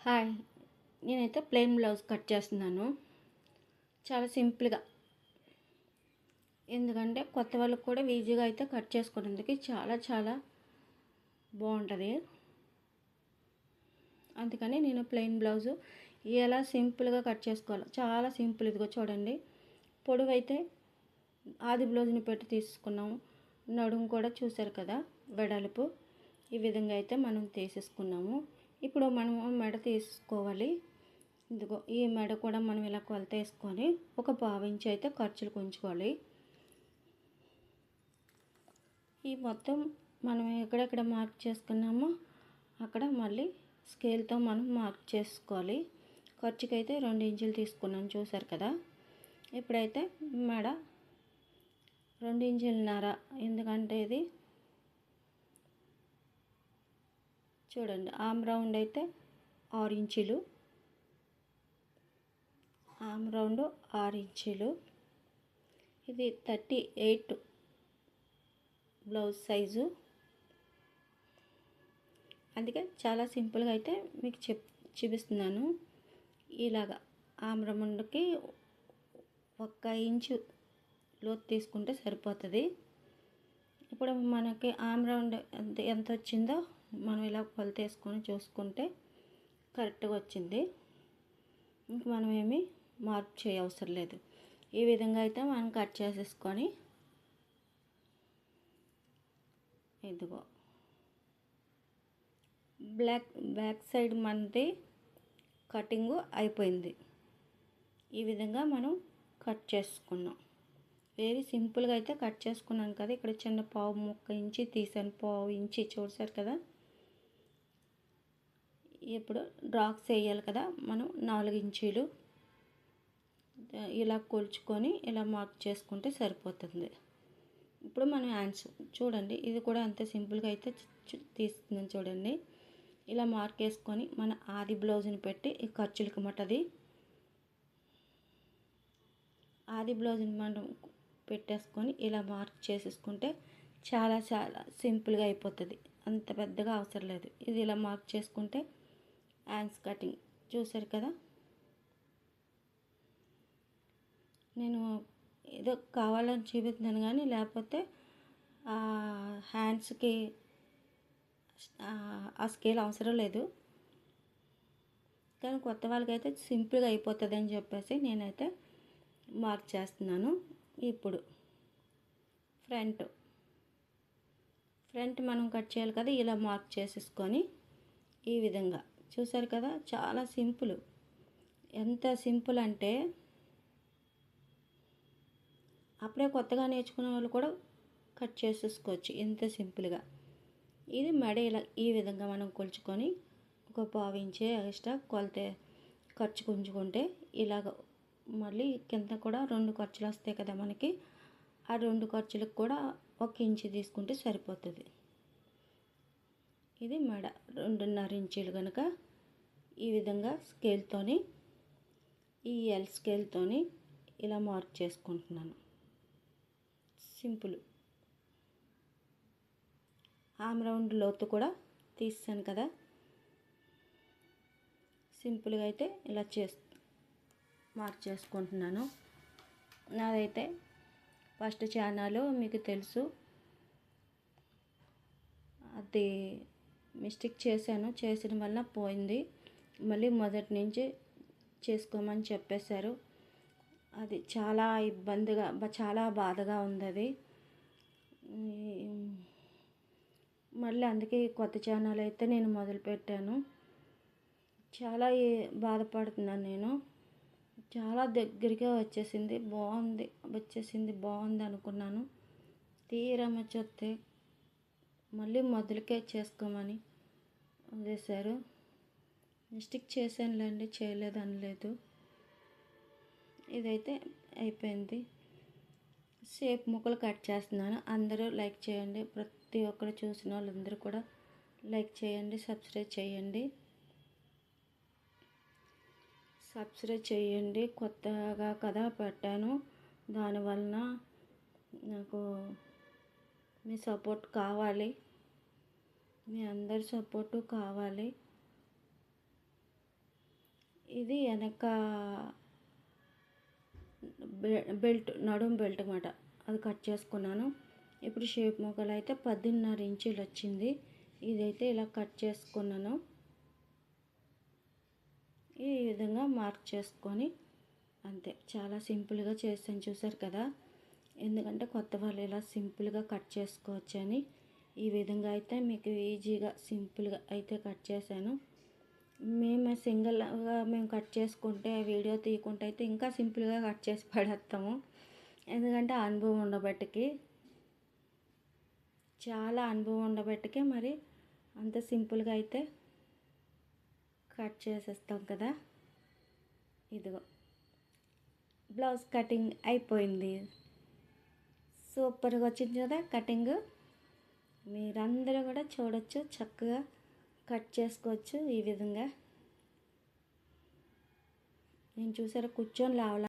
Hi. నేనైతే plain blouse cut చేస్తున్నాను. చాలా సింపుల్గా, ఎందుకంటే కొత్త వాళ్ళకి కూడా ఈజీగా అయితే కట్ చేసుకోవడానికి చాలా చాలా బాగుంటుంది. అందుకని నేను ప్లెయిన్ బ్లౌజు ఎలా సింపుల్గా కట్ చేసుకోవాలో చాలా సింపుల్. ఇదిగో చూడండి, పొడవు అయితే ఆది బ్లౌజ్ని పెట్టి తీసుకున్నాము. నడుము కూడా చూసారు కదా, వెడల్పు ఈ విధంగా అయితే మనం తీసేసుకున్నాము. ఇప్పుడు మనము మెడ తీసుకోవాలి. ఇదిగో ఈ మెడ కూడా మనం ఇలా కొలత వేసుకొని ఒక పావించి అయితే ఖర్చులు ఉంచుకోవాలి. ఈ మొత్తం మనం ఎక్కడెక్కడ మార్క్ చేసుకున్నామో అక్కడ మళ్ళీ స్కేల్తో మనం మార్క్ చేసుకోవాలి. ఖర్చుకైతే 2 ఇంచులు తీసుకున్నాను, చూసారు కదా. ఇప్పుడైతే మెడ 2 ఇంచులన్నర, ఎందుకంటే ఇది చూడండి ఆమ్ రౌండ్ అయితే 6 ఇంచులు, ఆమ్ రౌండ్ 6 ఇంచులు. ఇది 38 బ్లౌజ్ సైజు. అందుకే చాలా సింపుల్గా అయితే మీకు చూపిస్తున్నాను. ఇలాగా ఆమ్ రౌండ్కి 1 ఇంచు లోతు తీసుకుంటే సరిపోతుంది. ఇప్పుడు మనకి ఆమ్ రౌండ్ ఎంత వచ్చిందో మనం ఇలా కొలత వేసుకొని చూసుకుంటే కరెక్ట్గా వచ్చింది. ఇంక మనం ఏమి మార్క్ చేయవసరం లేదు. ఈ విధంగా అయితే మనం కట్ చేసేసుకొని ఇదిగో బ్యాక్ సైడ్ మనది కటింగ్ అయిపోయింది. ఈ విధంగా మనం కట్ చేసుకున్నాం. వెరీ సింపుల్గా అయితే కట్ చేసుకున్నాను కదా. ఇక్కడ చిన్న పావు ఇంచి తీసాను, పావు ఇంచి చూసారు కదా. ఇప్పుడు డ్రాక్స్ వేయాలి కదా, మనం 4 ఇంచీలు ఇలా కొలుచుకొని ఇలా మార్క్ చేసుకుంటే సరిపోతుంది. ఇప్పుడు మనం హ్యాండ్స్ చూడండి, ఇది కూడా అంతే సింపుల్గా అయితే తీస్తున్నాను. చూడండి, ఇలా మార్క్ వేసుకొని మన ఆది బ్లౌజ్ని పెట్టి ఈ ఖర్చులకి మటది ఆది బ్లౌజ్ని మనం పెట్టేసుకొని ఇలా మార్క్ చేసేసుకుంటే చాలా చాలా సింపుల్గా అయిపోతుంది. అంత పెద్దగా అవసరం లేదు. ఇది ఇలా మార్క్ చేసుకుంటే హ్యాండ్స్ కటింగ్ చూసారు కదా. నేను ఏదో కావాలని చూపిస్తున్నాను, కానీ లేకపోతే హ్యాండ్స్కి ఆ స్కేల్ అవసరం లేదు. కానీ కొత్త వాళ్ళకైతే సింపుల్గా అయిపోతుంది అని చెప్పేసి నేనైతే మార్క్ చేస్తున్నాను. ఇప్పుడు ఫ్రంట్ మనం కట్ చేయాలి కదా. ఇలా మార్క్ చేసేసుకొని ఈ విధంగా చూసారు కదా, చాలా సింపుల్. ఎంత సింపుల్ అంటే అప్పుడే కొత్తగా నేర్చుకునే వాళ్ళు కూడా కట్ చేసేసుకోవచ్చు ఎంత సింపుల్గా. ఇది మెడ ఇలా ఈ విధంగా మనం కొలుచుకొని ఒక పావు ఇంచే ఎక్స్ట్రా కొలత ఖర్చు ఉంచుకుంటే ఇలాగ మళ్ళీ కింద కూడా 2 ఖర్చులు వస్తాయి కదా మనకి. ఆ 2 ఖర్చులకు కూడా 1 ఇంచు తీసుకుంటే సరిపోతుంది. ఇది మెడ 2.5 ఇంచీలు కనుక ఈ విధంగా స్కేల్తోని, ఈ ఎల్ స్కేల్తోని ఇలా మార్క్ చేసుకుంటున్నాను. సింపుల్. ఆమ్ రౌండ్ లోతు కూడా తీసాను కదా. సింపుల్గా అయితే ఇలా మార్క్ చేసుకుంటున్నాను. నాదైతే ఫస్ట్ ఛానల్ మీకు తెలుసు, అది మిస్టేక్ చేసిన వల్ల పోయింది. మళ్ళీ మొదటి నుంచి చేసుకోమని చెప్పేశారు. అది చాలా ఇబ్బందిగా, చాలా బాధగా ఉంది అది. మళ్ళీ అందుకే కొత్త ఛానల్ అయితే నేను మొదలుపెట్టాను. చాలా బాధపడుతున్నాను నేను. చాలా దగ్గరగా వచ్చేసింది బాగుంది అనుకున్నాను. తీరమ్మ చూస్తే మళ్ళీ మొదలుకే చేసుకోమని వదిలేశారు. మిస్టేక్ చేశానులేండి, చేయలేదు అనలేదు. ఇదైతే అయిపోయింది. షేప్ ముక్కలు కట్ చేస్తున్నాను. అందరూ లైక్ చేయండి. ప్రతి ఒక్కరు చూసిన వాళ్ళందరూ కూడా లైక్ చేయండి, సబ్స్క్రైబ్ చేయండి. కొత్తగా కదా పెట్టాను, దానివలన నాకు మీ సపోర్ట్ కావాలి, మీ అందరి సపోర్టు కావాలి. ఇది వెనక బెల్ట్, నడుం బెల్ట్ అన్నమాట, అది కట్ చేసుకున్నాను. ఇప్పుడు షేప్ ముక్కలు అయితే 10.5 ఇంచులు వచ్చింది. ఇదైతే ఇలా కట్ చేసుకున్నాను. ఈ విధంగా మార్క్ చేసుకొని అంతే, చాలా సింపుల్గా చేస్తాను. చూసారు కదా, ఎందుకంటే కొత్త వాళ్ళు ఇలా సింపుల్గా కట్ చేసుకోవచ్చు అని ఈ విధంగా అయితే మీకు ఈజీగా సింపుల్గా అయితే కట్ చేశాను. మేము సింగిల్గా మేము కట్ చేసుకుంటే వీడియో తీయకుంటే అయితే ఇంకా సింపుల్గా కట్ చేసి పడేస్తాము. ఎందుకంటే అనుభవం ఉండబట్టికి, చాలా అనుభవం ఉండబట్టికే మరి అంత సింపుల్గా అయితే కట్ చేసేస్తాం కదా. ఇదిగో బ్లౌజ్ కటింగ్ అయిపోయింది. సూపర్గా వచ్చింది కదా కటింగ్. మీరందరూ కూడా చూడొచ్చు, చక్కగా కట్ చేసుకోవచ్చు ఈ విధంగా. నేను చూసారా కూర్చొని లావలా